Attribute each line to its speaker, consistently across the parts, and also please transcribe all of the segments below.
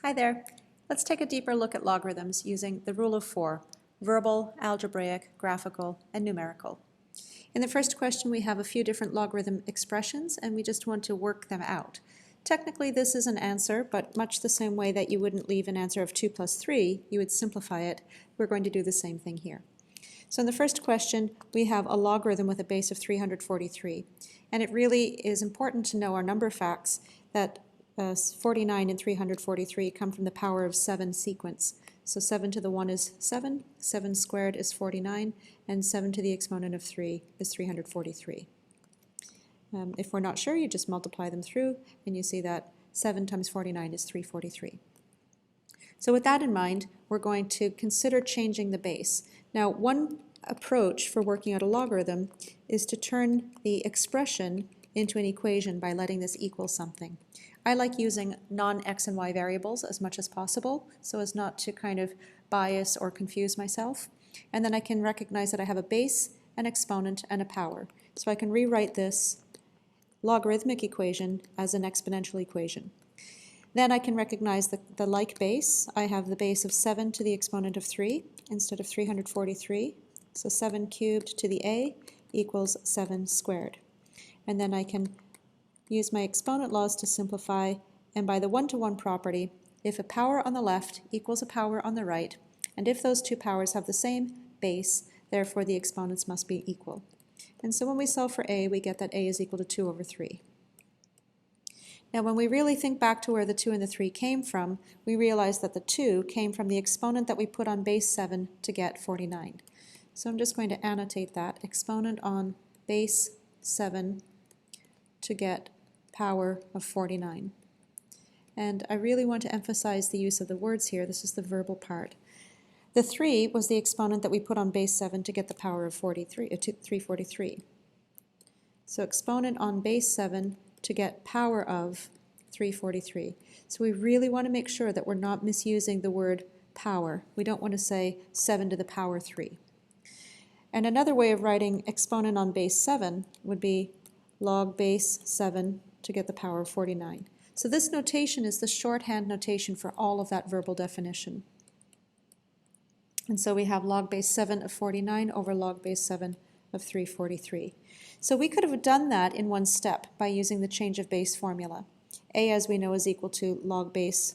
Speaker 1: Hi there. Let's take a deeper look at logarithms using the rule of 4, verbal, algebraic, graphical, and numerical. In the first question we have a few different logarithm expressions and we just want to work them out. Technically this is an answer, but much the same way that you wouldn't leave an answer of 2 plus 3, you would simplify it. We're going to do the same thing here. So in the first question we have a logarithm with a base of 343, and it really is important to know our number facts that 49 and 343 come from the power of 7 sequence. So 7 to the 1 is 7, 7 squared is 49, and 7 to the exponent of 3 is 343. If we're not sure, you just multiply them through, and you see that 7 times 49 is 343. So with that in mind, we're going to consider changing the base. Now, one approach for working out a logarithm is to turn the expression into an equation by letting this equal something. I like using non-x and y variables as much as possible so as not to kind of bias or confuse myself. And then I can recognize that I have a base, an exponent, and a power. So I can rewrite this logarithmic equation as an exponential equation. Then I can recognize the like base. I have the base of 7 to the exponent of 3 instead of 343. So 7 cubed to the a equals 7 squared. And then I can use my exponent laws to simplify, and by the one-to-one property, if a power on the left equals a power on the right, and if those two powers have the same base, therefore the exponents must be equal. And so when we solve for a, we get that a is equal to 2 over 3. Now when we really think back to where the 2 and the 3 came from, we realize that the 2 came from the exponent that we put on base 7 to get 49. So I'm just going to annotate that, exponent on base 7 to get power of 49. And I really want to emphasize the use of the words here. This is the verbal part. The 3 was the exponent that we put on base 7 to get the power of 343. So exponent on base 7 to get power of 343. So we really want to make sure that we're not misusing the word power. We don't want to say 7 to the power 3. And another way of writing exponent on base 7 would be log base 7 to get the power of 49. So this notation is the shorthand notation for all of that verbal definition. And so we have log base 7 of 49 over log base 7 of 343. So we could have done that in one step by using the change of base formula. A, as we know, is equal to log base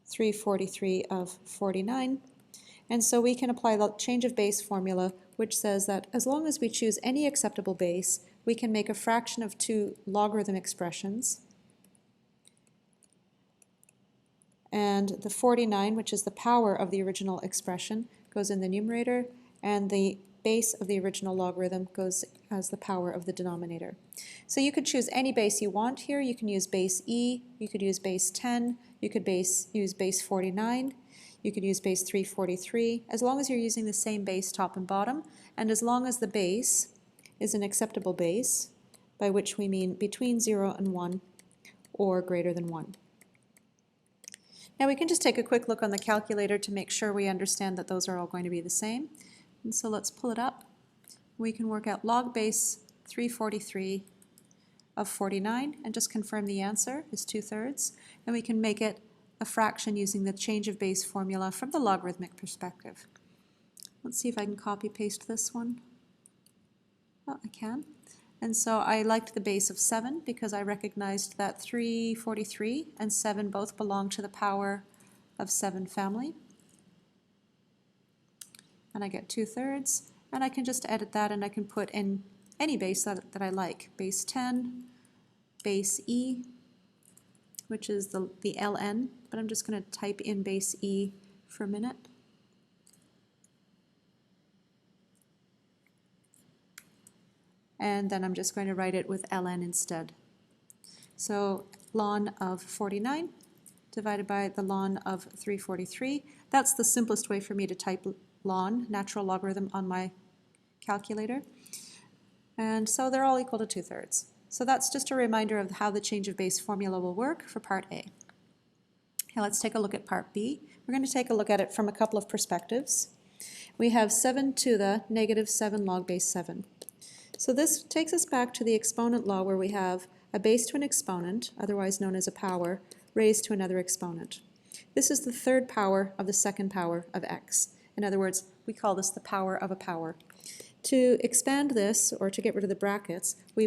Speaker 1: 343 of 49. And so we can apply the change of base formula, which says that as long as we choose any acceptable base, we can make a fraction of two logarithm expressions. And the 49, which is the power of the original expression, goes in the numerator, and the base of the original logarithm goes as the power of the denominator. So you could choose any base you want here. You can use base e, you could use base 10, you could use base 49, you could use base 343, as long as you're using the same base top and bottom, and as long as the base is an acceptable base, by which we mean between 0 and 1 or greater than 1. Now we can just take a quick look on the calculator to make sure we understand that those are all going to be the same. And so let's pull it up. We can work out log base 343 of 49 and just confirm the answer is 2/3. And we can make it a fraction using the change of base formula from the logarithmic perspective. Let's see if I can copy paste this one. Oh, I can. And so I liked the base of 7 because I recognized that 343 and 7 both belong to the power of 7 family. And I get 2/3, and I can just edit that and I can put in any base that I like. Base 10, base e, which is the ln, but I'm just going to type in base e for a minute. And then I'm just going to write it with ln instead. So ln of 49 divided by the ln of 343. That's the simplest way for me to type ln, natural logarithm, on my calculator. And so they're all equal to 2/3. So that's just a reminder of how the change of base formula will work for part A. Now let's take a look at part B. We're going to take a look at it from a couple of perspectives. We have 7 to the negative 7 log base 7. So this takes us back to the exponent law where we have a base to an exponent, otherwise known as a power, raised to another exponent. This is the third power of the second power of x. In other words, we call this the power of a power. To expand this, or to get rid of the brackets, we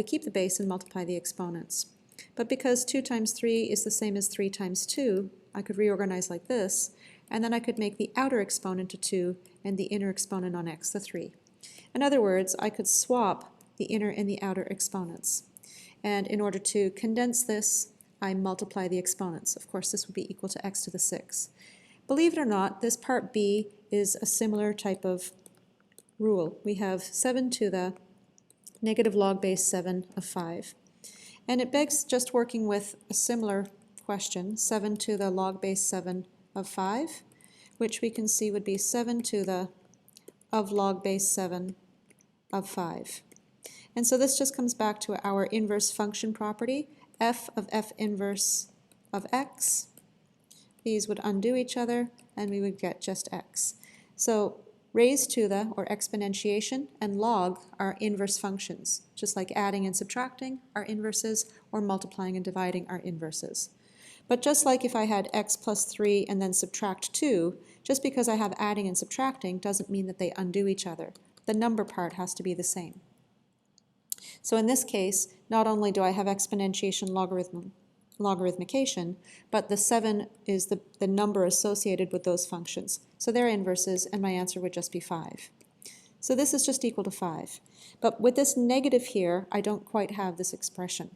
Speaker 1: keep the base and multiply the exponents. But because 2 times 3 is the same as 3 times 2, I could reorganize like this, and then I could make the outer exponent a 2 and the inner exponent on x a 3. In other words, I could swap the inner and the outer exponents. And in order to condense this, I multiply the exponents. Of course, this would be equal to x to the 6. Believe it or not, this part B is a similar type of rule. We have 7 to the negative log base 7 of 5. And it begs just working with a similar question, 7 to the log base 7 of 5, which we can see would be 7 to the of log base 7 of 5. And so this just comes back to our inverse function property, f of f inverse of x. These would undo each other, and we would get just x. So raised to the, or exponentiation, and log are inverse functions, just like adding and subtracting are inverses, or multiplying and dividing are inverses. But just like if I had x plus 3 and then subtract 2, just because I have adding and subtracting doesn't mean that they undo each other. The number part has to be the same. So in this case, not only do I have exponentiation logarithmication, but the 7 is the number associated with those functions. So they're inverses, and my answer would just be 5. So this is just equal to 5. But with this negative here, I don't quite have this expression.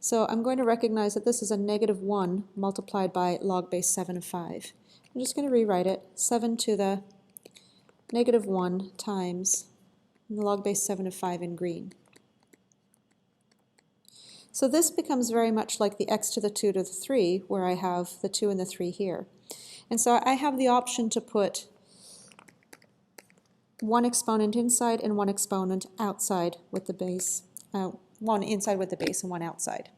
Speaker 1: So I'm going to recognize that this is a negative 1 multiplied by log base 7 of 5. I'm just going to rewrite it, 7 to the negative 1 times log base 7 of 5 in green. So this becomes very much like the x to the 2 to the 3, where I have the 2 and the 3 here. And so I have the option to put one exponent inside and one exponent outside with the base, one inside with the base and one outside.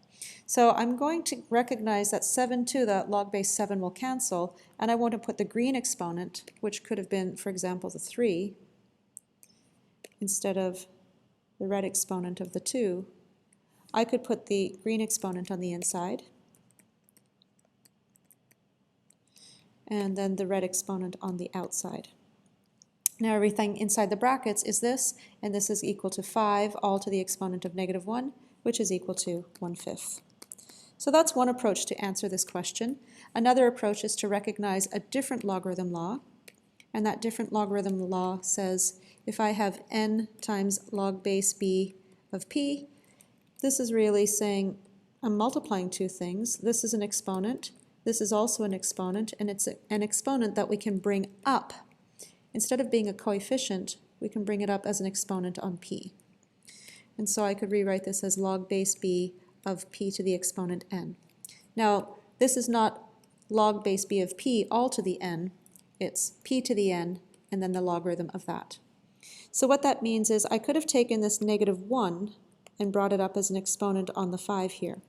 Speaker 1: So I'm going to recognize that 7 to the log base 7 will cancel, and I want to put the green exponent, which could have been, for example, the 3, instead of the red exponent of the 2. I could put the green exponent on the inside, and then the red exponent on the outside. Now everything inside the brackets is this, and this is equal to 5, all to the exponent of negative 1, which is equal to 1/5. So that's one approach to answer this question. Another approach is to recognize a different logarithm law, and that different logarithm law says if I have n times log base b of p, this is really saying I'm multiplying two things. This is an exponent, this is also an exponent, and it's an exponent that we can bring up. Instead of being a coefficient, we can bring it up as an exponent on p. And so I could rewrite this as log base b of p to the exponent n. Now, this is not log base b of p all to the n, it's p to the n and then the logarithm of that. So what that means is I could have taken this negative 1 and brought it up as an exponent on the 5 here.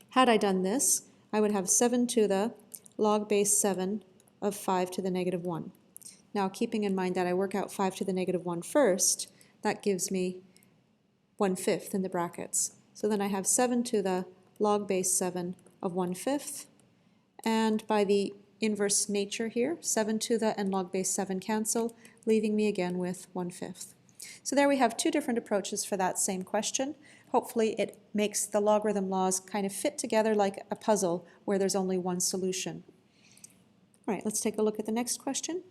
Speaker 1: Had I done this, I would have 7 to the log base 7 of 5 to the negative 1. Now, keeping in mind that I work out 5 to the negative 1 first, that gives me 1/5 in the brackets. So then I have 7 to the log base 7 of 1/5, and by the inverse nature here, 7 to the and log base 7 cancel, leaving me again with 1/5. So there we have two different approaches for that same question. Hopefully it makes the logarithm laws kind of fit together like a puzzle where there's only one solution. All right, let's take a look at the next question.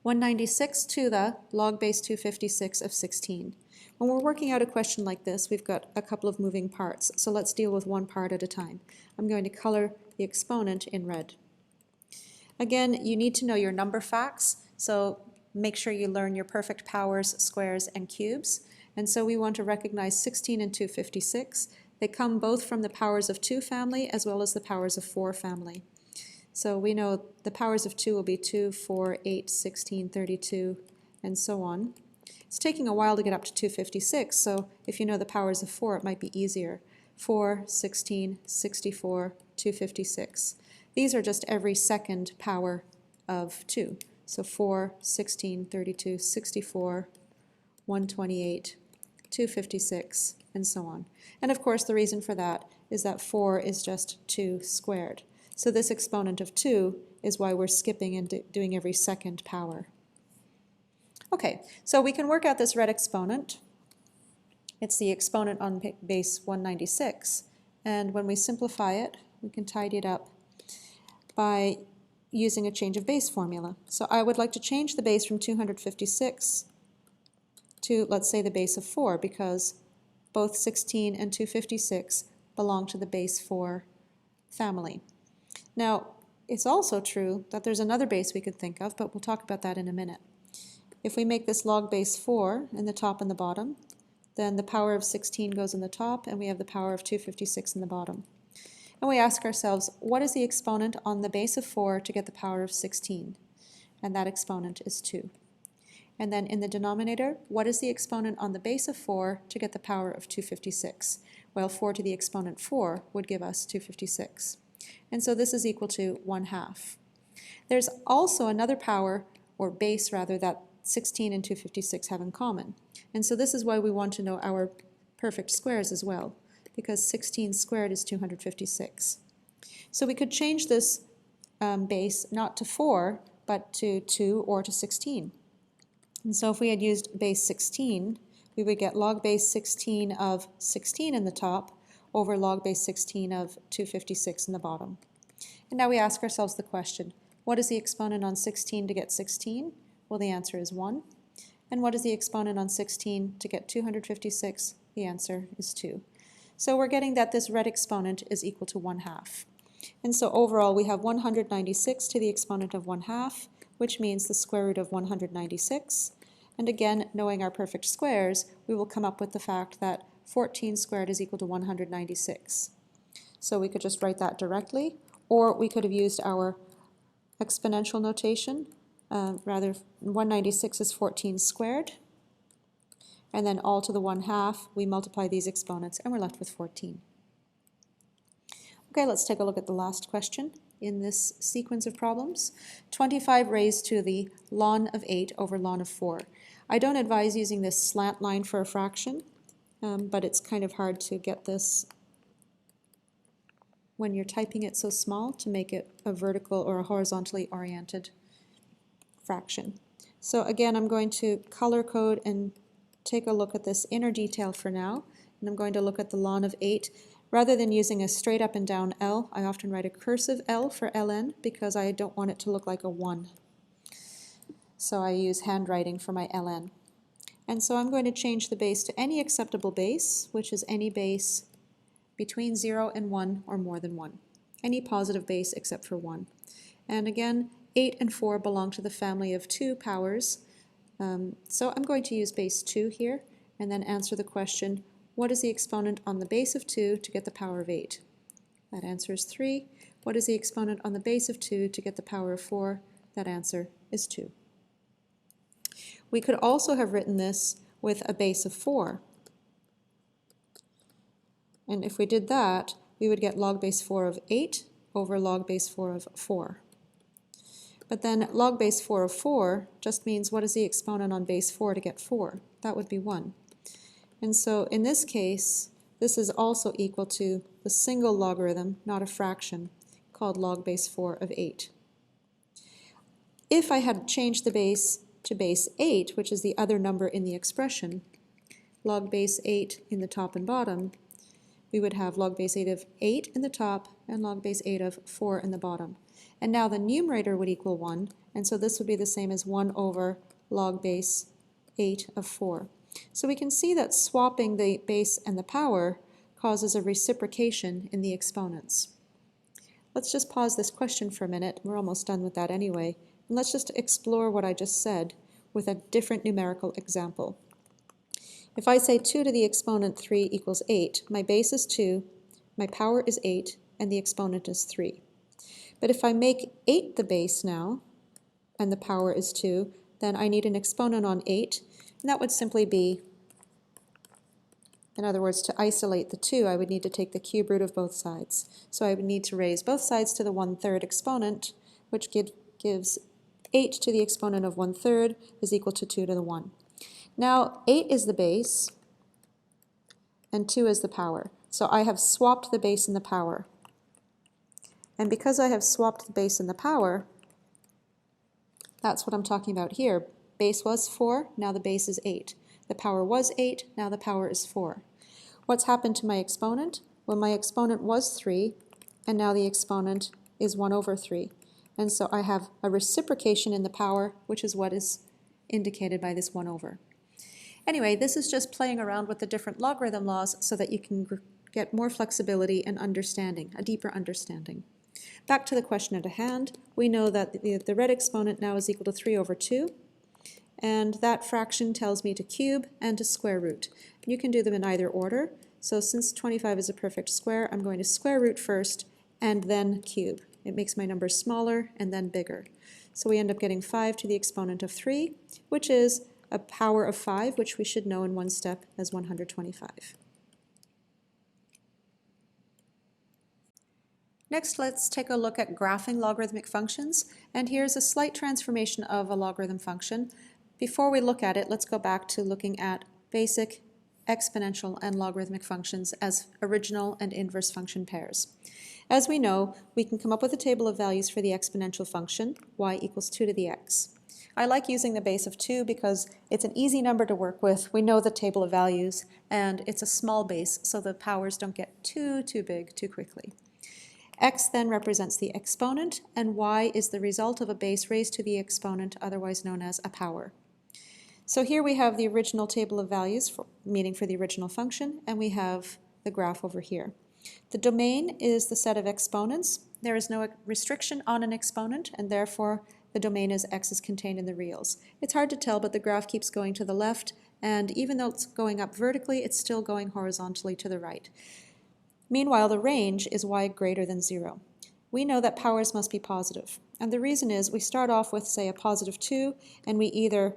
Speaker 1: 196 to the log base 256 of 16. When we're working out a question like this, we've got a couple of moving parts, so let's deal with one part at a time. I'm going to color the exponent in red. Again, you need to know your number facts, so make sure you learn your perfect powers, squares, and cubes. And so we want to recognize 16 and 256. They come both from the powers of 2 family as well as the powers of 4 family. So we know the powers of 2 will be 2, 4, 8, 16, 32, and so on. It's taking a while to get up to 256, so if you know the powers of 4, it might be easier. 4, 16, 64, 256. These are just every second power of 2. So 4, 16, 32, 64, 128, 256, and so on. And of course the reason for that is that 4 is just 2 squared. So this exponent of 2 is why we're skipping and doing every second power. Okay, so we can work out this red exponent. It's the exponent on base 196, and when we simplify it, we can tidy it up by using a change of base formula. So I would like to change the base from 256 to, let's say, the base of 4, because both 16 and 256 belong to the base 4 family. Now, it's also true that there's another base we could think of, but we'll talk about that in a minute. If we make this log base 4 in the top and the bottom, then the power of 16 goes in the top, and we have the power of 256 in the bottom. And we ask ourselves, what is the exponent on the base of 4 to get the power of 16? And that exponent is 2. And then in the denominator, what is the exponent on the base of 4 to get the power of 256? Well, 4 to the exponent 4 would give us 256. And so this is equal to 1/2. There's also another power, or base rather, that 16 and 256 have in common. And so this is why we want to know our perfect squares as well, because 16 squared is 256. So we could change this base not to 4, but to 2 or to 16. And so if we had used base 16, we would get log base 16 of 16 in the top over log base 16 of 256 in the bottom. And now we ask ourselves the question, what is the exponent on 16 to get 16? Well, the answer is 1. And what is the exponent on 16 to get 256? The answer is 2. So we're getting that this red exponent is equal to 1/2. And so overall we have 196 to the exponent of 1/2, which means the square root of 196. And again, knowing our perfect squares, we will come up with the fact that 14 squared is equal to 196. So we could just write that directly, or we could have used our exponential notation. Rather, 196 is 14 squared, and then all to the 1/2, we multiply these exponents, and we're left with 14. Okay, let's take a look at the last question in this sequence of problems. 25 raised to the ln of 8 over ln of 4. I don't advise using this slant line for a fraction, but it's kind of hard to get this when you're typing it so small to make it a vertical or a horizontally oriented fraction. So again, I'm going to color code and take a look at this inner detail for now, and I'm going to look at the ln of 8. Rather than using a straight up and down L, I often write a cursive L for ln because I don't want it to look like a 1. So I use handwriting for my ln. And so I'm going to change the base to any acceptable base, which is any base between 0 and 1 or more than 1. Any positive base except for 1. And again, 8 and 4 belong to the family of 2 powers. So I'm going to use base 2 here and then answer the question, what is the exponent on the base of 2 to get the power of 8? That answer is 3. What is the exponent on the base of 2 to get the power of 4? That answer is 2. We could also have written this with a base of 4. And if we did that, we would get log base 4 of 8 over log base 4 of 4. But then log base 4 of 4 just means what is the exponent on base 4 to get 4? That would be 1. And so in this case, this is also equal to the single logarithm, not a fraction, called log base 4 of 8. If I had changed the base to base 8, which is the other number in the expression, log base 8 in the top and bottom, we would have log base 8 of 8 in the top and log base 8 of 4 in the bottom. And now the numerator would equal 1, and so this would be the same as 1 over log base 8 of 4. So we can see that swapping the base and the power causes a reciprocation in the exponents. Let's just pause this question for a minute. We're almost done with that anyway. And let's just explore what I just said with a different numerical example. If I say 2 to the exponent 3 equals 8, my base is 2, my power is 8, and the exponent is 3. But if I make 8 the base now, and the power is 2, then I need an exponent on 8, and that would simply be, in other words, to isolate the 2, I would need to take the cube root of both sides. So I would need to raise both sides to the 1/3 exponent, which gives 8 to the exponent of 1/3 is equal to 2 to the 1. Now 8 is the base, and 2 is the power. So I have swapped the base and the power. And because I have swapped the base and the power, that's what I'm talking about here. Base was 4, now the base is 8. The power was 8, now the power is 4. What's happened to my exponent? Well, my exponent was 3, and now the exponent is 1 over 3. And so I have a reciprocation in the power, which is what is indicated by this 1 over. Anyway, this is just playing around with the different logarithm laws so that you can get more flexibility and understanding, a deeper understanding. Back to the question at hand, we know that the red exponent now is equal to 3 over 2, and that fraction tells me to cube and to square root. You can do them in either order, so since 25 is a perfect square, I'm going to square root first and then cube. It makes my numbers smaller and then bigger. So we end up getting 5 to the exponent of 3, which is a power of 5, which we should know in one step as 125. Next, let's take a look at graphing logarithmic functions, and here's a slight transformation of a logarithm function. Before we look at it, let's go back to looking at basic exponential and logarithmic functions as original and inverse function pairs. As we know, we can come up with a table of values for the exponential function, y equals 2 to the x. I like using the base of 2 because it's an easy number to work with. We know the table of values, and it's a small base, so the powers don't get too big too quickly. X then represents the exponent, and y is the result of a base raised to the exponent, otherwise known as a power. So here we have the original table of values, meaning for the original function, and we have the graph over here. The domain is the set of exponents. There is no restriction on an exponent, and therefore the domain is x is contained in the reals. It's hard to tell, but the graph keeps going to the left, and even though it's going up vertically, it's still going horizontally to the right. Meanwhile, the range is y greater than 0. We know that powers must be positive, and the reason is we start off with, say, a positive 2, and we either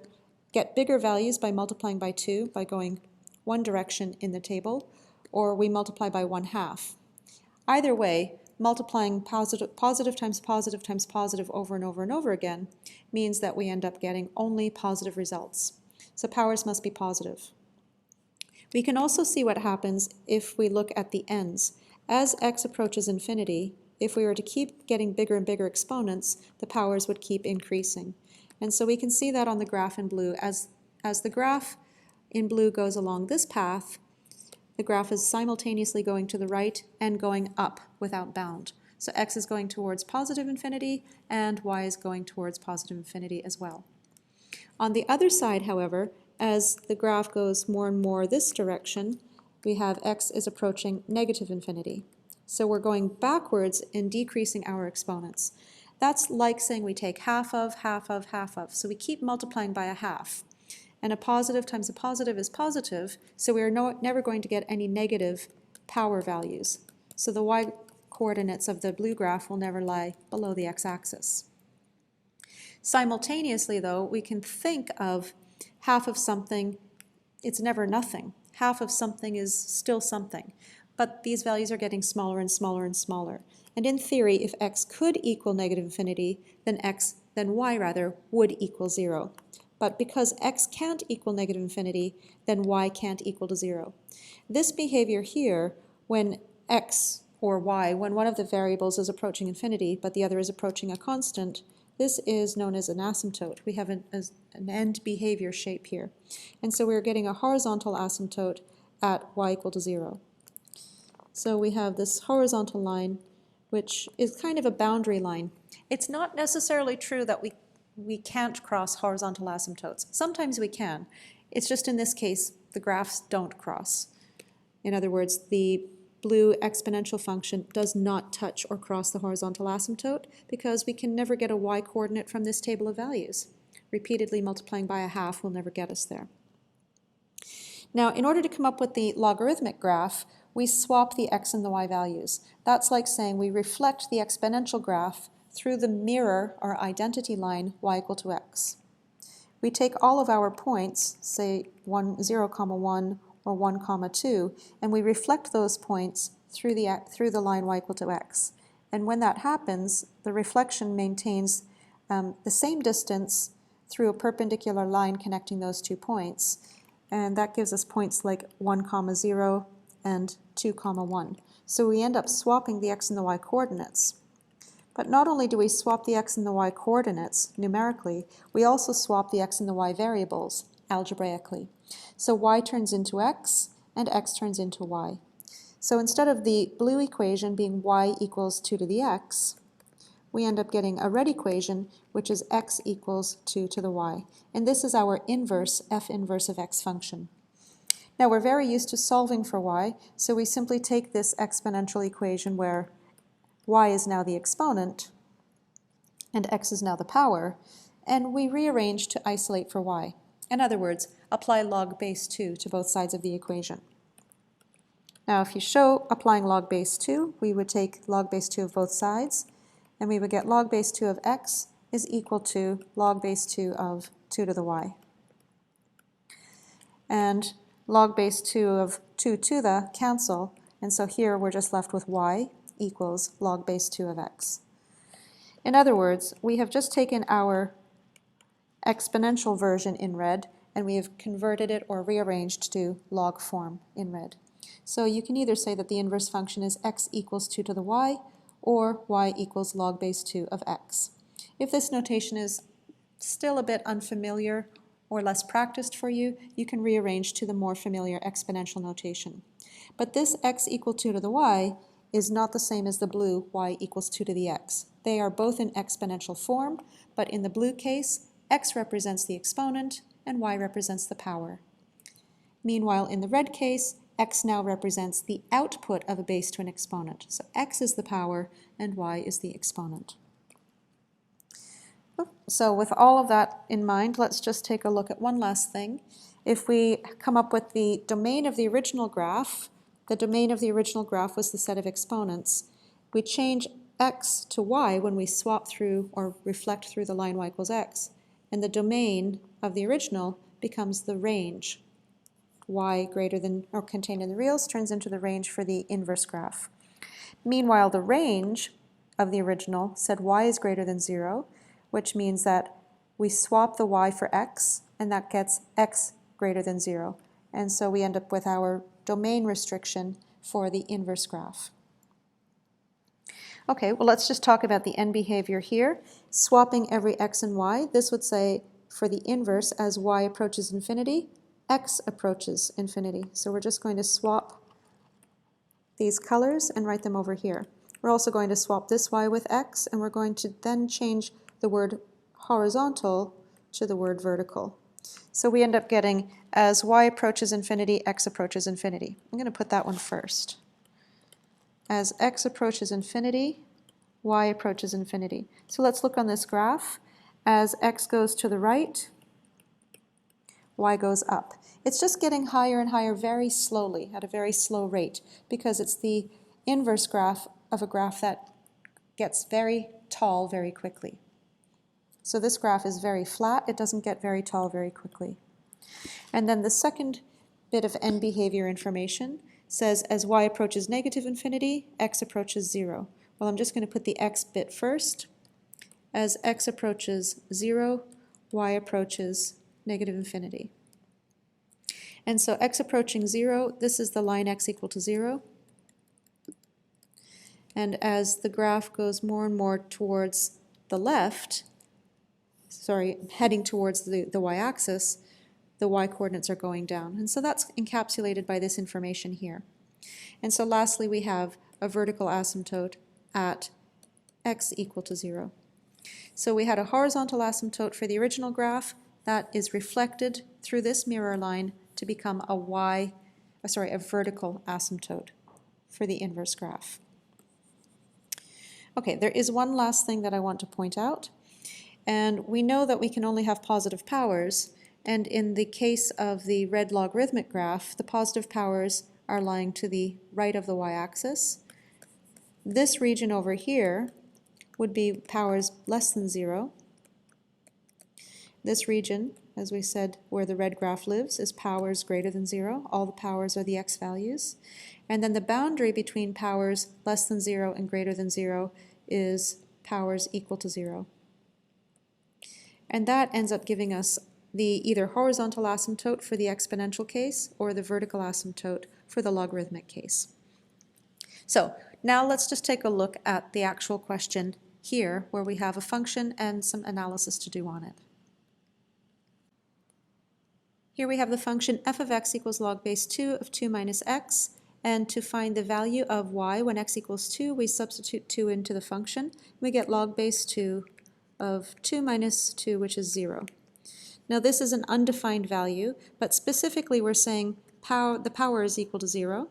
Speaker 1: get bigger values by multiplying by 2, by going one direction in the table, or we multiply by 1/2. Either way, multiplying positive times positive times positive over and over and over again means that we end up getting only positive results. So powers must be positive. We can also see what happens if we look at the ends. As x approaches infinity, if we were to keep getting bigger and bigger exponents, the powers would keep increasing. And so we can see that on the graph in blue. As the graph in blue goes along this path, the graph is simultaneously going to the right and going up without bound. So x is going towards positive infinity, and y is going towards positive infinity as well. On the other side, however, as the graph goes more and more this direction, we have x is approaching negative infinity. So we're going backwards and decreasing our exponents. That's like saying we take half of, half of, half of. So we keep multiplying by a half. And a positive times a positive is positive, so we are never going to get any negative power values. So the y-coordinates of the blue graph will never lie below the x-axis. Simultaneously, though, we can think of half of something, it's never nothing. Half of something is still something. But these values are getting smaller and smaller and smaller. And in theory, if x could equal negative infinity, then y would equal 0. But because x can't equal negative infinity, then y can't equal to 0. This behavior here, when x or y, when one of the variables is approaching infinity, but the other is approaching a constant, this is known as an asymptote. We have an end behavior shape here. And so we're getting a horizontal asymptote at y equal to 0. So we have this horizontal line, which is kind of a boundary line. It's not necessarily true that we can't cross horizontal asymptotes. Sometimes we can. It's just in this case, the graphs don't cross. In other words, the blue exponential function does not touch or cross the horizontal asymptote because we can never get a y-coordinate from this table of values. Repeatedly multiplying by a half will never get us there. Now, in order to come up with the logarithmic graph, we swap the x and the y values. That's like saying we reflect the exponential graph through the mirror or identity line y equal to x. We take all of our points, say 0, 1 or 1, 2, and we reflect those points through the line y equal to x. And when that happens, the reflection maintains the same distance through a perpendicular line connecting those 2 points. And that gives us points like 1, 0 and 2, 1. So we end up swapping the x and the y coordinates. But not only do we swap the x and the y coordinates numerically, we also swap the x and the y variables algebraically. So y turns into x and x turns into y. So instead of the blue equation being y equals 2 to the x, we end up getting a red equation, which is x equals 2 to the y. And this is our inverse, f inverse of x function. Now we're very used to solving for y, so we simply take this exponential equation where y is now the exponent and x is now the power, and we rearrange to isolate for y. In other words, apply log base 2 to both sides of the equation. Now if you show applying log base 2, we would take log base 2 of both sides, and we would get log base 2 of x is equal to log base 2 of 2 to the y. And log base 2 of 2 to the cancel, and so here we're just left with y equals log base 2 of x. In other words, we have just taken our exponential version in red and we have converted it or rearranged to log form in red. So you can either say that the inverse function is x equals 2 to the y or y equals log base 2 of x. If this notation is still a bit unfamiliar or less practiced for you, you can rearrange to the more familiar exponential notation. But this x equal 2 to the y is not the same as the blue y equals 2 to the x. They are both in exponential form, but in the blue case, x represents the exponent and y represents the power. Meanwhile, in the red case, x now represents the output of a base to an exponent. So x is the power and y is the exponent. So with all of that in mind, let's just take a look at one last thing. If we come up with the domain of the original graph, the domain of the original graph was the set of exponents. We change x to y when we swap through or reflect through the line y equals x, and the domain of the original becomes the range. Y greater than or contained in the reals turns into the range for the inverse graph. Meanwhile, the range of the original said y is greater than 0, which means that we swap the y for x, and that gets x greater than 0. And so we end up with our domain restriction for the inverse graph. Okay, well let's just talk about the end behavior here. Swapping every x and y, this would say for the inverse, as y approaches infinity, x approaches infinity. So we're just going to swap these colors and write them over here. We're also going to swap this y with x, and we're going to then change the word horizontal to the word vertical. So we end up getting, as y approaches infinity, x approaches infinity. I'm going to put that one first. As x approaches infinity, y approaches infinity. So let's look on this graph. As x goes to the right, y goes up. It's just getting higher and higher very slowly, at a very slow rate, because it's the inverse graph of a graph that gets very tall very quickly. So this graph is very flat, it doesn't get very tall very quickly. And then the second bit of end behavior information says as y approaches negative infinity, x approaches 0. Well, I'm just going to put the x bit first. As x approaches 0, y approaches negative infinity. And so x approaching 0, this is the line x equal to 0. And as the graph goes more and more towards the left, heading towards the y-axis, the y-coordinates are going down. And so that's encapsulated by this information here. And so lastly, we have a vertical asymptote at x equal to 0. So we had a horizontal asymptote for the original graph that is reflected through this mirror line to become a vertical asymptote for the inverse graph. Okay, there is one last thing that I want to point out. And we know that we can only have positive powers, and in the case of the red logarithmic graph, the positive powers are lying to the right of the y-axis. This region over here would be powers less than 0. This region, as we said, where the red graph lives, is powers greater than 0. All the powers are the x values. And then the boundary between powers less than 0 and greater than 0 is powers equal to 0. And that ends up giving us the either horizontal asymptote for the exponential case or the vertical asymptote for the logarithmic case. So now let's just take a look at the actual question here, where we have a function and some analysis to do on it. Here we have the function f of x equals log base 2 of 2 minus x, and to find the value of y when x equals 2, we substitute 2 into the function. We get log base 2 of 2 minus 2, which is 0. Now this is an undefined value, but specifically we're saying the power is equal to 0,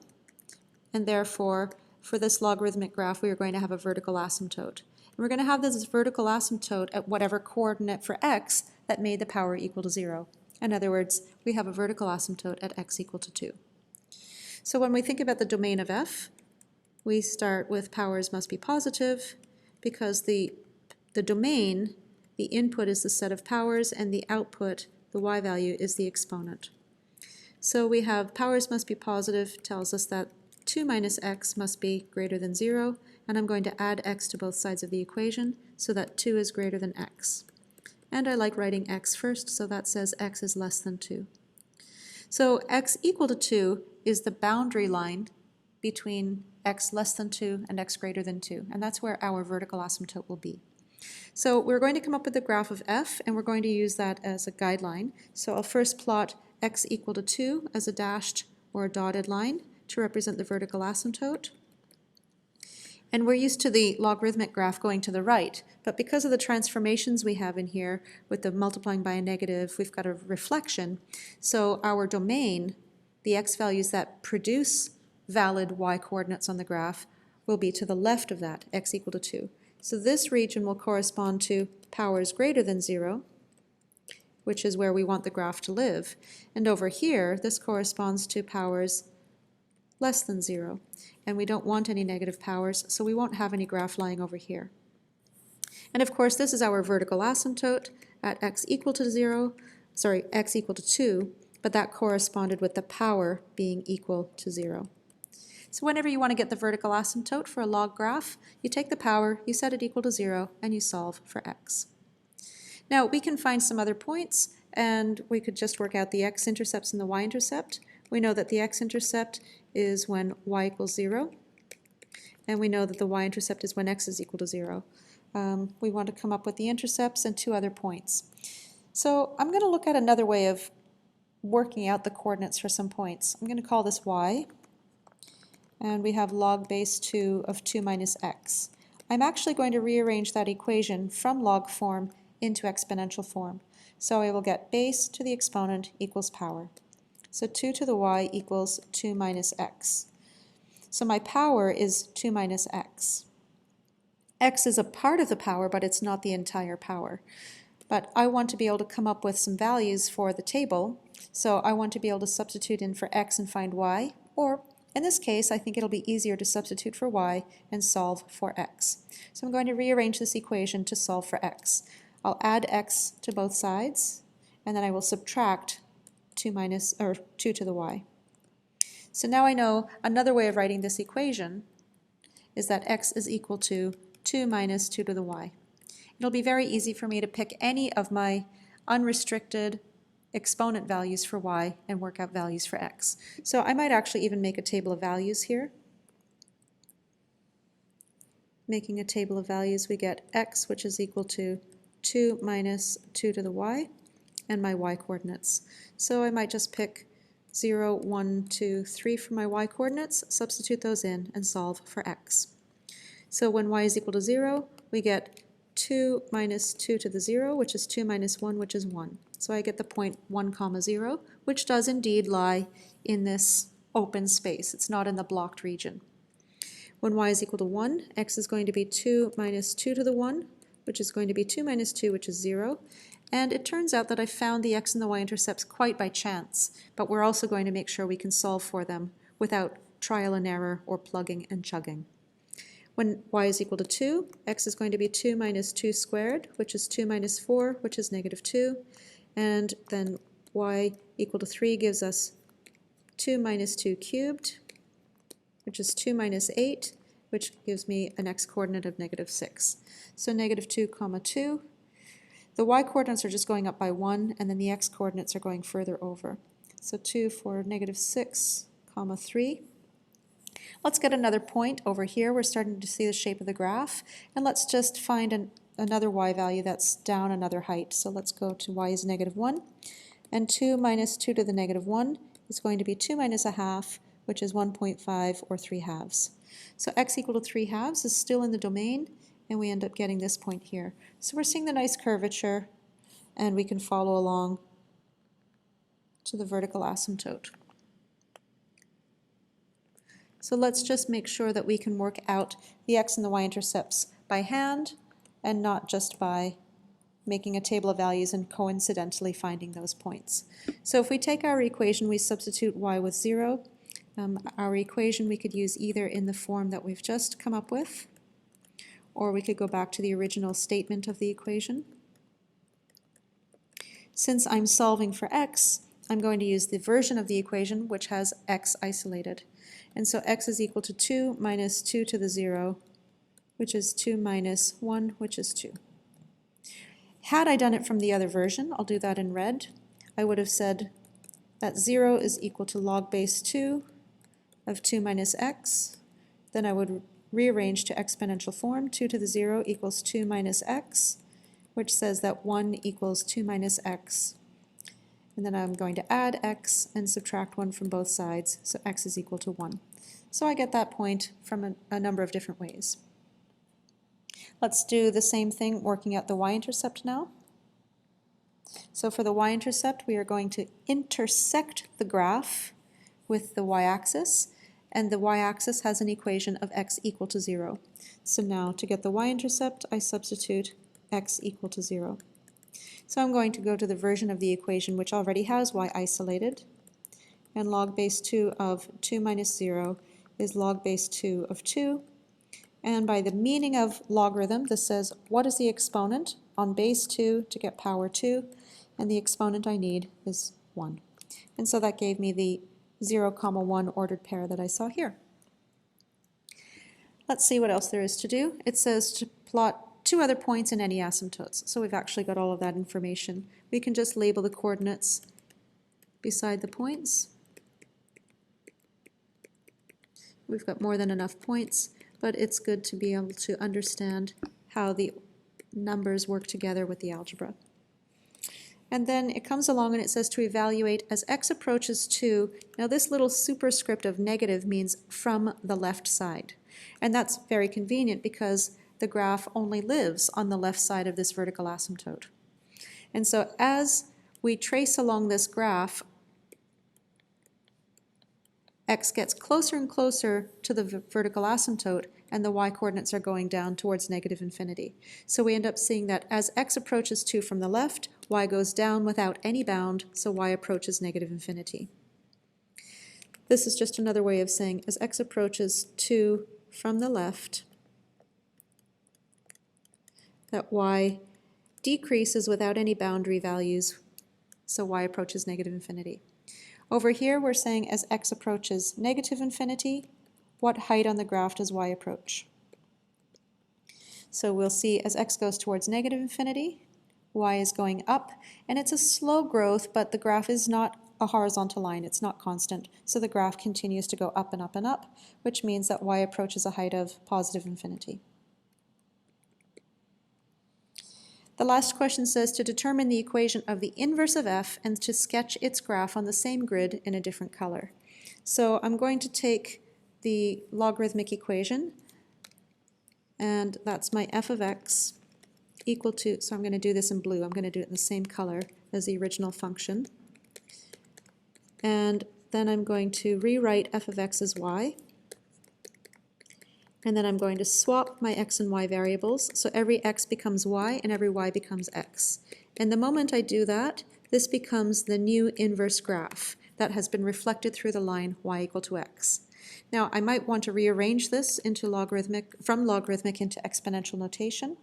Speaker 1: and therefore for this logarithmic graph we are going to have a vertical asymptote. And we're going to have this vertical asymptote at whatever coordinate for x that made the power equal to 0. In other words, we have a vertical asymptote at x equal to 2. So when we think about the domain of f, we start with powers must be positive because the domain, the input is the set of powers, and the output, the y value, is the exponent. So we have powers must be positive tells us that 2 minus x must be greater than 0, and I'm going to add x to both sides of the equation so that 2 is greater than x. And I like writing x first, so that says x is less than 2. So x equal to 2 is the boundary line between x less than 2 and x greater than 2, and that's where our vertical asymptote will be. So we're going to come up with the graph of f, and we're going to use that as a guideline. So I'll first plot x equal to 2 as a dashed or a dotted line to represent the vertical asymptote. And we're used to the logarithmic graph going to the right, but because of the transformations we have in here with the multiplying by a negative, we've got a reflection. So our domain, the x values that produce valid y coordinates on the graph, will be to the left of that, x equal to 2. So this region will correspond to powers greater than 0, which is where we want the graph to live. And over here, this corresponds to powers less than 0. And we don't want any negative powers, so we won't have any graph lying over here. And of course, this is our vertical asymptote at x equal to 2, but that corresponded with the power being equal to 0. So whenever you want to get the vertical asymptote for a log graph, you take the power, you set it equal to 0, and you solve for x. Now we can find some other points, and we could just work out the x-intercepts and the y-intercept. We know that the x-intercept is when y equals 0, and we know that the y-intercept is when x is equal to 0. We want to come up with the intercepts and 2 other points. So I'm going to look at another way of working out the coordinates for some points. I'm going to call this y, and we have log base 2 of 2 minus x. I'm actually going to rearrange that equation from log form into exponential form. So I will get base to the exponent equals power. So 2 to the y equals 2 minus x. So my power is 2 minus x. X is a part of the power, but it's not the entire power. But I want to be able to come up with some values for the table, so I want to be able to substitute in for x and find y, or in this case, I think it'll be easier to substitute for y and solve for x. So I'm going to rearrange this equation to solve for x. I'll add x to both sides, and then I will subtract 2 to the y. So now I know another way of writing this equation is that x is equal to 2 minus 2 to the y. It'll be very easy for me to pick any of my unrestricted exponent values for y and work out values for x. So I might actually even make a table of values here. Making a table of values, we get x, which is equal to 2 minus 2 to the y, and my y coordinates. So I might just pick 0, 1, 2, 3 for my y coordinates, substitute those in, and solve for x. So when y is equal to 0, we get 2 minus 2 to the 0, which is 2 minus 1, which is 1. So I get the point 1, 0, which does indeed lie in this open space. It's not in the blocked region. When y is equal to 1, x is going to be 2 minus 2 to the 1, which is going to be 2 minus 2, which is 0. And it turns out that I found the x and the y-intercepts quite by chance, but we're also going to make sure we can solve for them without trial and error or plugging and chugging. When y is equal to 2, x is going to be 2 minus 2 squared, which is 2 minus 4, which is negative 2. And then y equal to 3 gives us 2 minus 2 cubed, which is 2 minus 8, which gives me an x-coordinate of negative 6. So negative 2, 2. The y-coordinates are just going up by 1, and then the x-coordinates are going further over. So 2 for negative 6, 3. Let's get another point over here. We're starting to see the shape of the graph, and let's just find another y value that's down another height. So let's go to y is -1, and 2 minus 2 to the -1 is going to be 2 minus a half, which is 1.5 or 3/2. So x equal to 3/2 is still in the domain, and we end up getting this point here. So we're seeing the nice curvature, and we can follow along to the vertical asymptote. So let's just make sure that we can work out the x and the y-intercepts by hand and not just by making a table of values and coincidentally finding those points. So if we take our equation, we substitute y with 0. Our equation we could use either in the form that we've just come up with, or we could go back to the original statement of the equation. Since I'm solving for x, I'm going to use the version of the equation which has x isolated. And so x is equal to 2 minus 2 to the 0, which is 2 minus 1, which is 2. Had I done it from the other version, I'll do that in red, I would have said that 0 is equal to log base 2 of 2 minus x. Then I would rearrange to exponential form. 2 to the 0 equals 2 minus x, which says that 1 equals 2 minus x. And then I'm going to add x and subtract 1 from both sides, so x is equal to 1. So I get that point from a number of different ways. Let's do the same thing working out the y-intercept now. So for the y-intercept, we are going to intersect the graph with the y-axis, and the y-axis has an equation of x equal to 0. So now to get the y-intercept, I substitute x equal to 0. So I'm going to go to the version of the equation which already has y isolated, and log base 2 of 2 minus 0 is log base 2 of 2. And by the meaning of logarithm, this says what is the exponent on base 2 to get power 2, and the exponent I need is 1. And so that gave me the 0, 1 ordered pair that I saw here. Let's see what else there is to do. It says to plot 2 other points in any asymptotes. So we've actually got all of that information. We can just label the coordinates beside the points. We've got more than enough points, but it's good to be able to understand how the numbers work together with the algebra. And then it comes along and it says to evaluate as x approaches 2. Now this little superscript of negative means from the left side. And that's very convenient because the graph only lives on the left side of this vertical asymptote. And so as we trace along this graph, x gets closer and closer to the vertical asymptote, and the y-coordinates are going down towards -infinity. So we end up seeing that as x approaches 2 from the left, y goes down without any bound, so y approaches -infinity. This is just another way of saying as x approaches 2 from the left, that y decreases without any boundary values, so y approaches -infinity. Over here we're saying as x approaches -infinity, what height on the graph does y approach? So we'll see as x goes towards -infinity, y is going up, and it's a slow growth, but the graph is not a horizontal line, it's not constant, so the graph continues to go up and up and up, which means that y approaches a height of +infinity. The last question says to determine the equation of the inverse of f and to sketch its graph on the same grid in a different color. So I'm going to take the logarithmic equation, and that's my f of x equal to, so I'm going to do this in blue, I'm going to do it in the same color as the original function. And then I'm going to rewrite f of x as y. And then I'm going to swap my x and y variables, so every x becomes y and every y becomes x. And the moment I do that, this becomes the new inverse graph that has been reflected through the line y equal to x. Now I might want to rearrange this into from logarithmic into exponential notation.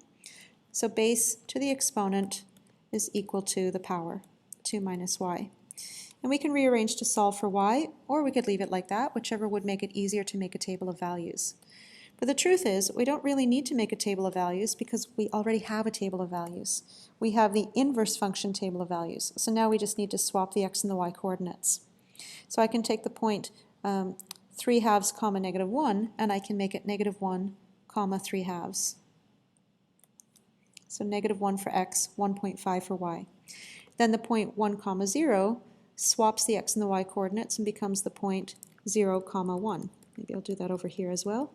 Speaker 1: So base to the exponent is equal to the power, 2 minus y. And we can rearrange to solve for y, or we could leave it like that, whichever would make it easier to make a table of values. But the truth is, we don't really need to make a table of values because we already have a table of values. We have the inverse function table of values. So now we just need to swap the x and the y coordinates. So I can take the point 3 halves comma negative 1, and I can make it negative 1 comma 3 halves. So negative 1 for x, 1.5 for y. Then the point 1 comma 0 swaps the x and the y coordinates and becomes the point 0 comma 1. Maybe I'll do that over here as well.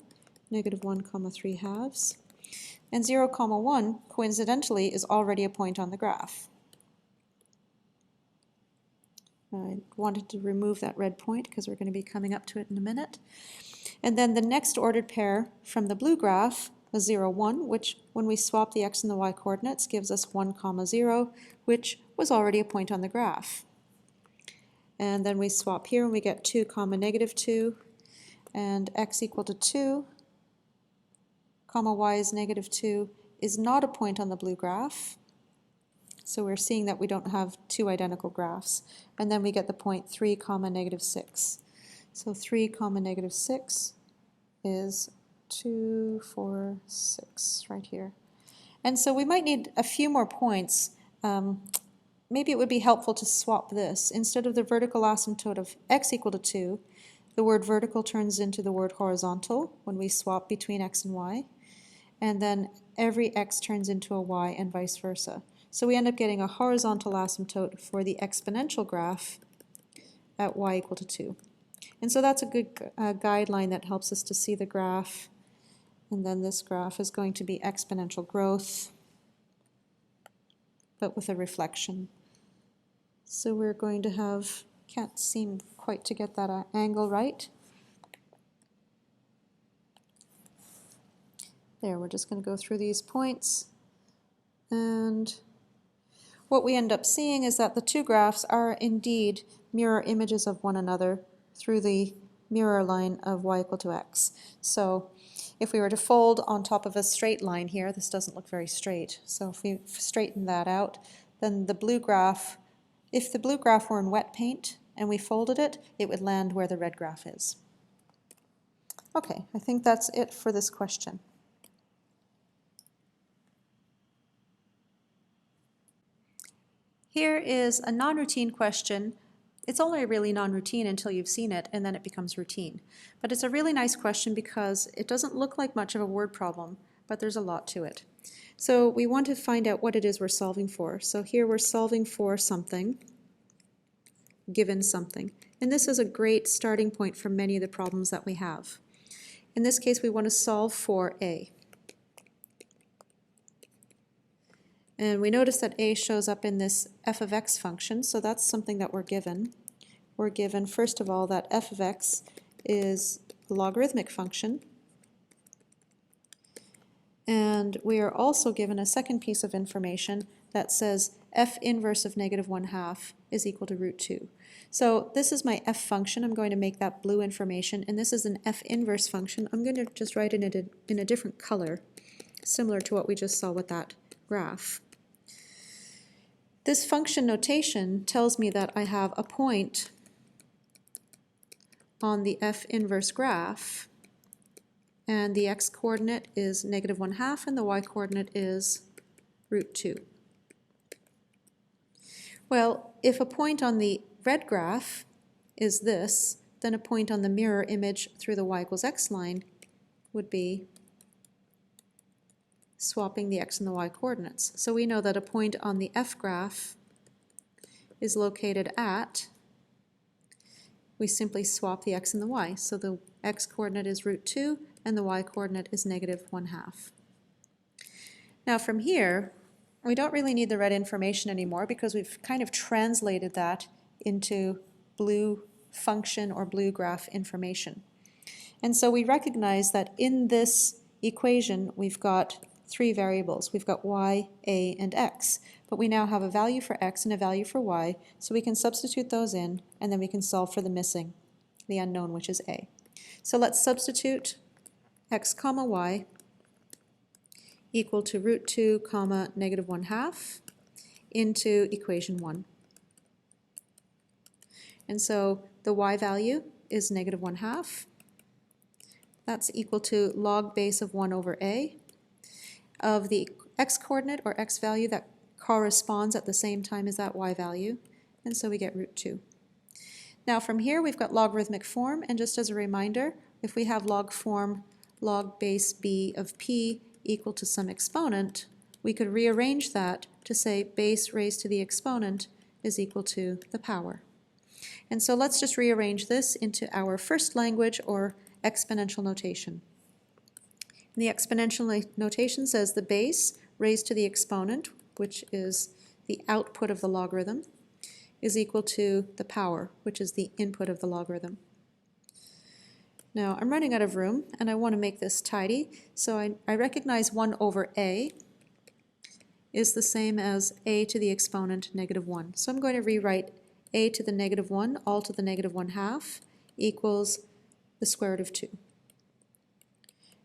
Speaker 1: Negative 1 comma 3 halves. And 0 comma 1, coincidentally, is already a point on the graph. I wanted to remove that red point because we're going to be coming up to it in a minute. And then the next ordered pair from the blue graph was 0, 1, which when we swap the x and the y coordinates gives us 1 comma 0, which was already a point on the graph. And then we swap here and we get 2 comma negative 2, and x equal to 2, comma y is negative 2, is not a point on the blue graph. So we're seeing that we don't have two identical graphs. And then we get the point 3 comma negative 6. So 3 comma negative 6 is 2, 4, 6 right here. And so we might need a few more points. Maybe it would be helpful to swap this. Instead of the vertical asymptote of x equal to 2, the word vertical turns into the word horizontal when we swap between x and y. And then every x turns into a y and vice versa. So we end up getting a horizontal asymptote for the exponential graph at y equal to 2. And so that's a good guideline that helps us to see the graph. And then this graph is going to be exponential growth, but with a reflection. So we're going to have, can't seem quite to get that angle right. There, we're just going to go through these points. And what we end up seeing is that the two graphs are indeed mirror images of one another through the mirror line of y equal to x. So if we were to fold on top of a straight line here, this doesn't look very straight. So if we straighten that out, then the blue graph, if the blue graph were in wet paint and we folded it, it would land where the red graph is. Okay, I think that's it for this question. Here is a non-routine question. It's only really non-routine until you've seen it, and then it becomes routine. But it's a really nice question because it doesn't look like much of a word problem, but there's a lot to it. So we want to find out what it is we're solving for. So here we're solving for something, given something. And this is a great starting point for many of the problems that we have. In this case, we want to solve for a. And we notice that a shows up in this f of x function, so that's something that we're given. We're given, first of all, that f of x is a logarithmic function. And we are also given a second piece of information that says f inverse of negative 1/2 is equal to root 2. So this is my f function. I'm going to make that blue information, and this is an f inverse function. I'm going to just write it in a different color, similar to what we just saw with that graph. This function notation tells me that I have a point on the f inverse graph, and the x-coordinate is negative 1/2 and the y-coordinate is root 2. Well, if a point on the red graph is this, then a point on the mirror image through the y equals x line would be swapping the x and the y coordinates. So we know that a point on the f graph is located at, we simply swap the x and the y. So the x coordinate is root 2 and the y coordinate is negative 1/2. Now from here, we don't really need the red information anymore because we've kind of translated that into blue function or blue graph information. And so we recognize that in this equation we've got three variables. We've got y, a, and x, but we now have a value for x and a value for y, so we can substitute those in, and then we can solve for the missing, the unknown, which is a. So let's substitute x comma y equal to root 2 comma negative 1/2 into equation 1. And so the y value is negative 1/2. That's equal to log base of 1 over a of the x-coordinate or x value that corresponds at the same time as that y value, and so we get root 2. Now from here we've got logarithmic form, and just as a reminder, if we have log form log base b of p equal to some exponent, we could rearrange that to say base raised to the exponent is equal to the power. And so let's just rearrange this into our first language, or exponential notation. The exponential notation says the base raised to the exponent, which is the output of the logarithm, is equal to the power, which is the input of the logarithm. Now I'm running out of room and I want to make this tidy, so I recognize 1 over a is the same as a to the exponent -1. So I'm going to rewrite a to the -1 all to the -1/2 equals the square root of 2.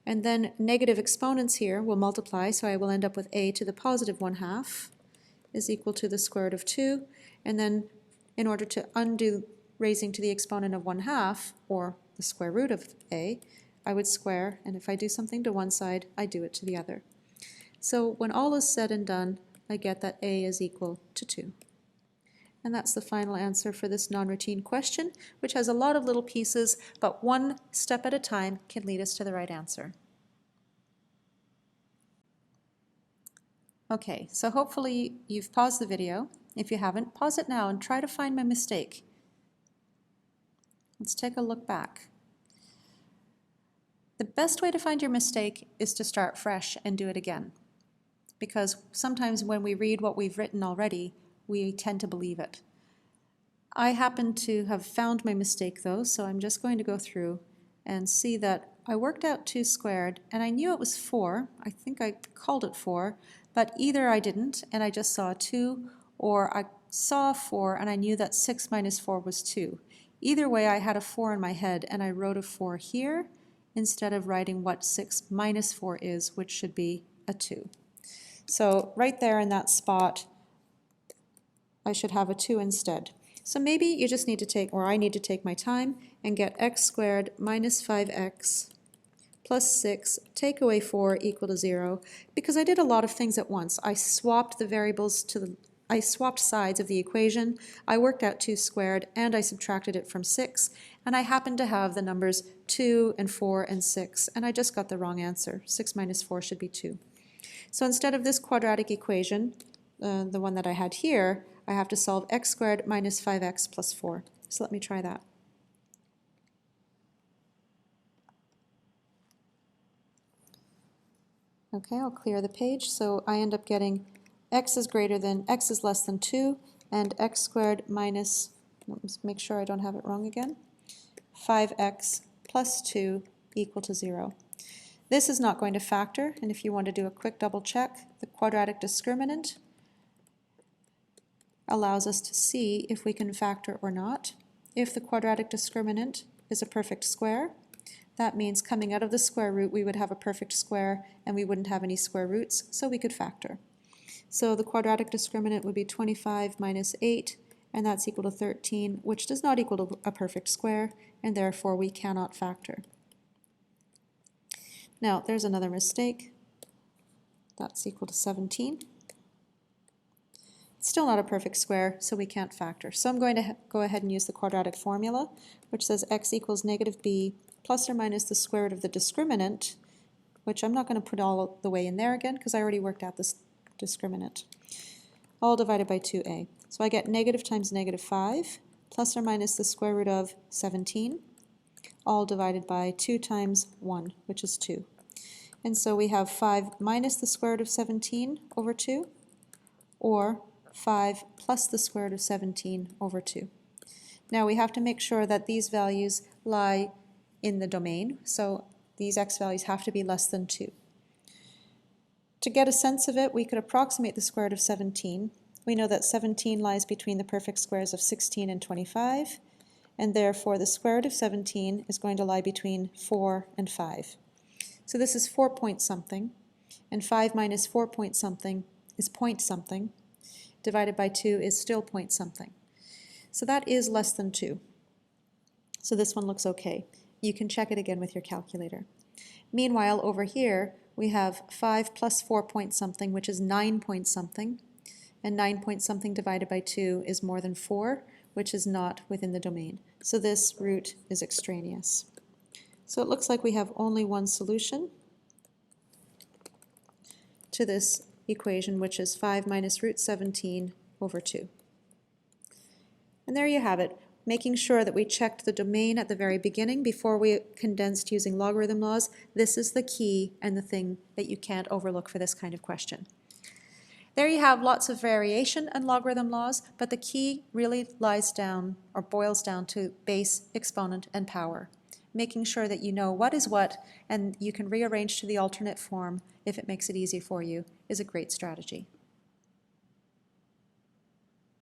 Speaker 1: And then negative exponents here will multiply, so I will end up with a to the positive 1/2 is equal to the square root of 2. And then in order to undo raising to the exponent of 1/2, or the square root of a, I would square, and if I do something to one side, I do it to the other. So when all is said and done, I get that a is equal to 2. And that's the final answer for this non-routine question, which has a lot of little pieces, but one step at a time can lead us to the right answer. Okay, so hopefully you've paused the video. If you haven't, pause it now and try to find my mistake. Let's take a look back. The best way to find your mistake is to start fresh and do it again, because sometimes when we read what we've written already, we tend to believe it. I happen to have found my mistake though, so I'm just going to go through and see that I worked out 2 squared, and I knew it was 4. I think I called it 4, but either I didn't and I just saw 2, or I saw 4 and I knew that 6 minus 4 was 2. Either way, I had a 4 in my head and I wrote a 4 here instead of writing what 6 minus 4 is, which should be a 2. So right there in that spot, I should have a 2 instead. So maybe you just need to take, or I need to take my time and get x squared minus 5x plus 6, take away 4 equal to 0, because I did a lot of things at once. I swapped the variables I swapped sides of the equation, I worked out 2 squared, and I subtracted it from 6, and I happened to have the numbers 2 and 4 and 6, and I just got the wrong answer. 6 minus 4 should be 2. So instead of this quadratic equation, the one that I had here, I have to solve x squared minus 5x plus 4. So let me try that. Okay, I'll clear the page. So I end up getting x is less than 2, and x squared minus, let's make sure I don't have it wrong again, 5x plus 2 equal to 0. This is not going to factor, and if you want to do a quick double check, the quadratic discriminant allows us to see if we can factor or not. If the quadratic discriminant is a perfect square, that means coming out of the square root we would have a perfect square and we wouldn't have any square roots, so we could factor. So the quadratic discriminant would be 25 minus 8, and that's equal to 13, which does not equal to a perfect square, and therefore we cannot factor. Now there's another mistake. That's equal to 17. It's still not a perfect square, so we can't factor. So I'm going to go ahead and use the quadratic formula, which says x equals negative b plus or minus the square root of the discriminant, which I'm not going to put all the way in there again because I already worked out this discriminant, all divided by 2a. So I get negative times negative 5 plus or minus the square root of 17, all divided by 2 times 1, which is 2. And so we have 5 minus the square root of 17 over 2, or 5 plus the square root of 17 over 2. Now we have to make sure that these values lie in the domain, so these x values have to be less than 2. To get a sense of it, we could approximate the square root of 17. We know that 17 lies between the perfect squares of 16 and 25, and therefore the square root of 17 is going to lie between 4 and 5. So this is 4 point something, and 5 minus 4 point something is point something, divided by 2 is still point something. So that is less than 2. So this one looks okay. You can check it again with your calculator. Meanwhile, over here, we have 5 plus 4 point something, which is 9 point something, and 9 point something divided by 2 is more than 4, which is not within the domain. So this root is extraneous. So it looks like we have only one solution to this equation, which is 5 minus root 17 over 2. And there you have it, making sure that we checked the domain at the very beginning before we condensed using logarithm laws. This is the key and the thing that you can't overlook for this kind of question. There you have lots of variation in logarithm laws, but the key really lies down or boils down to base, exponent, and power. Making sure that you know what is what and you can rearrange to the alternate form if it makes it easy for you is a great strategy.